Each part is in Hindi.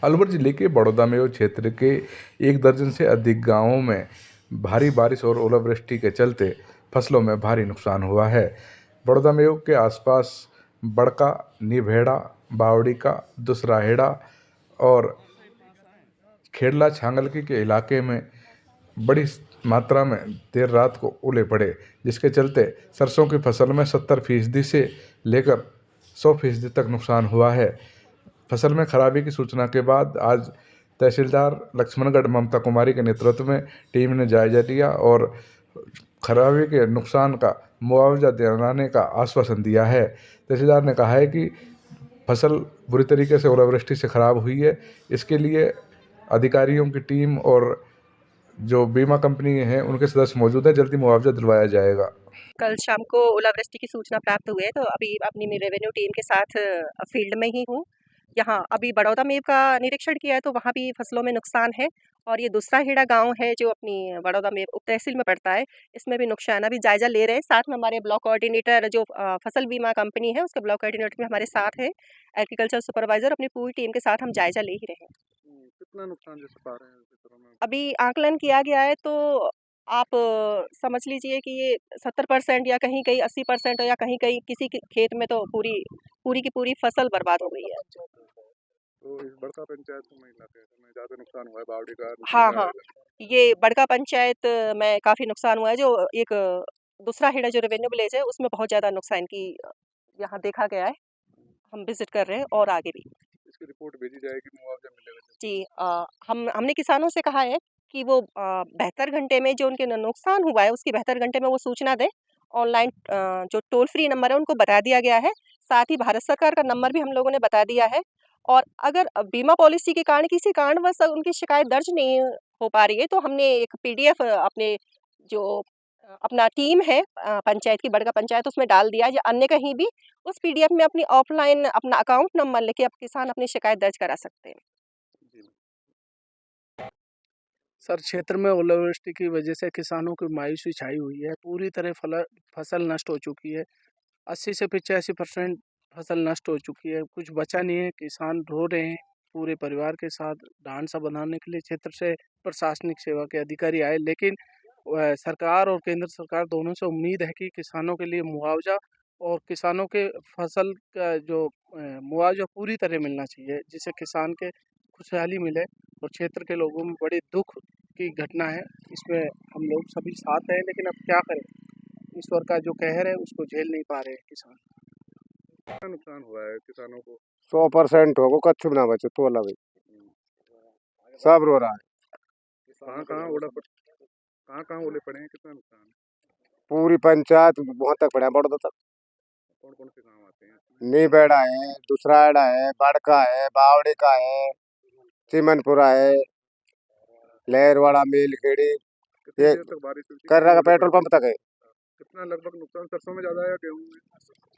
अलवर जिले के बड़ौदा क्षेत्र के 1 दर्जन से अधिक गांवों में भारी बारिश और ओलावृष्टि के चलते फसलों में भारी नुकसान हुआ है। बड़ौदा के आसपास बड़का, निभेड़ा, बावड़िका, दुसराहेड़ा और खेड़ला छांगलकी के इलाके में बड़ी मात्रा में देर रात को ओले पड़े, जिसके चलते सरसों की फसल में 70% से लेकर 100% तक नुकसान हुआ है। फसल में खराबी की सूचना के बाद आज तहसीलदार लक्ष्मणगढ़ ममता कुमारी के नेतृत्व में टीम ने जायजा लिया और खराबी के नुकसान का मुआवजा दिलाने का आश्वासन दिया है। तहसीलदार ने कहा है कि फसल बुरी तरीके से ओलावृष्टि से खराब हुई है, इसके लिए अधिकारियों की टीम और जो बीमा कंपनी है उनके सदस्य मौजूद हैं, जल्दी मुआवजा दिलवाया जाएगा। कल शाम को ओलावृष्टि की सूचना प्राप्त हुई है, तो अभी अपनी रेवेन्यू टीम के साथ फील्ड में ही हूँ। यहाँ अभी बड़ौदा में का निरीक्षण किया है, तो वहाँ भी फसलों में नुकसान है। और ये दूसरा हेड़ा गांव है जो अपनी बड़ौदा में उप तहसील में पड़ता है, इसमें भी नुकसान अभी जायजा ले रहे हैं। साथ में हमारे ब्लॉक कोऑर्डिनेटर जो फसल बीमा कंपनी है उसके ब्लॉक कोऑर्डिनेटर भी हमारे साथ है। एग्रीकल्चर सुपरवाइजर अपनी पूरी टीम के साथ हम जायजा ले ही रहे हैं। कितना नुकसान जैसे पा रहे हैं क्षेत्रों में? अभी आकलन किया गया है, तो आप समझ लीजिए कि ये 70% या कहीं-कहीं 80% या कहीं-कहीं किसी के खेत में तो पूरी की पूरी फसल बर्बाद हो गई है। तो इस बड़का पंचायत में इलाके में ज़्यादा नुकसान हुआ है, बावड़ी का हाँ, हाँ। ये बड़का पंचायत में काफ़ी नुकसान हुआ है, जो एक दूसरा हेड़ा जो रेवेन्यू विलेज है उसमें बहुत ज़्यादा नुकसान की यहाँ देखा गया है। हम विज़िट कर रहे हैं और आगे भी। इसकी रिपोर्ट भेजी जाएगी, मुआवजा मिलेगा? जी, हमने किसानों से कहा है कि वो 72 घंटे में जो उनके नुकसान हुआ है उसकी 72 घंटे में वो सूचना दें। ऑनलाइन जो टोल फ्री नंबर है उनको बता दिया गया है। साथ ही भारत सरकार का नंबर भी हम लोगों ने बता दिया है। और अगर बीमा पॉलिसी के कारण किसी कारणवश उनकी शिकायत दर्ज नहीं हो पा रही है, तो हमने एक पीडीएफ अपने जो अपना टीम है पंचायत की, बड़का पंचायत, उसमें डाल दिया है, या अन्य कहीं भी उस पीडीएफ में अपनी ऑफलाइन अपना अकाउंट नंबर लेके अब किसान अपनी शिकायत दर्ज करा सकते हैं। सर, क्षेत्र में ओलावृष्टि की वजह से किसानों की मायूसी छाई हुई है। पूरी तरह फसल नष्ट हो चुकी है। 80 से 85% फसल नष्ट हो चुकी है। कुछ बचा नहीं है। किसान रो रहे हैं पूरे परिवार के साथ। धान सा बनाने के लिए क्षेत्र से प्रशासनिक सेवा के अधिकारी आए, लेकिन सरकार और केंद्र सरकार दोनों से उम्मीद है कि किसानों के लिए मुआवजा और किसानों के फसल का जो मुआवजा पूरी तरह मिलना चाहिए, जिससे किसान के खुशहाली मिले। और क्षेत्र के लोगों में बड़ी दुख की घटना है। इसमें हम लोग सभी साथ हैं, लेकिन अब क्या करें, ईश्वर का जो कहर है उसको झेल नहीं पा रहे हैं किसान। कितना नुकसान हुआ है किसानों को? 100% होगा, कच्छु ना बचे तो अला भाई सब रो रहा है। कहाँ ओले पड़े हैं? कितना नुकसान है? पूरी पंचायत वहां तक पड़ा है, बड़ौदा तक। कौन कौन से गाँव आते हैं? नीबेड़ा है, दूसराड़ा है, बड़का है, बावड़ी का है, चिमनपुरा है, लहरवाड़ा, मेलखेड़ी, कितनी ये देर तक बारिश हुई थी? कर्रा का पेट्रोल पंप तक है। कितना लगभग नुकसान सरसों में ज्यादा है या गेहूं में?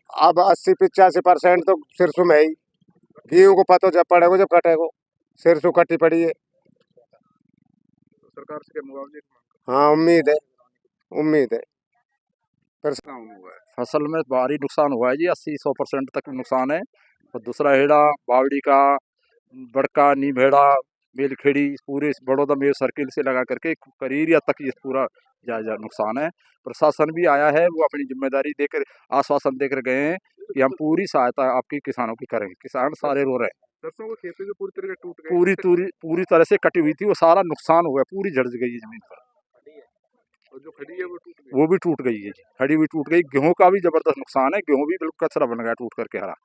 अब 80-85% तो सिरसों में ही। गेहूं को पतो जब पड़ेगा जब कटेगा। सिरसों कटी पड़ी है। तो सरकार से क्या मुआवजे की मांग कर? हाँ, उम्मीद है, उम्मीद है। कितना हुआ है? फसल में भारी नुकसान हुआ है जी। 80-100% तक नुकसान है। और दूसरा हेड़ा, बावड़ी का, बड़का, नीभेड़ा, मेलखेड़ी, पूरे बड़ौदा मेयर सर्किल से लगा करके करीरिया तक ये पूरा जायजा नुकसान है। प्रशासन भी आया है, वो अपनी जिम्मेदारी देकर आश्वासन देकर गए हैं कि हम पूरी सहायता आपकी किसानों की करेंगे। किसान सारे रो रहे हैं। सरसों की खेती जो पूरी तरह से टूट गई, पूरी तरह से कटी हुई थी, वो सारा नुकसान हुआ है, पूरी झड़ गई है जमीन पर। और जो खड़ी है वो टूट गई। वो भी टूट गई है जी, खड़ी हुई टूट गई। गेहूं का भी जबरदस्त नुकसान है। गेहूं भी बिल्कुल कचरा बन गया टूट करके हरा।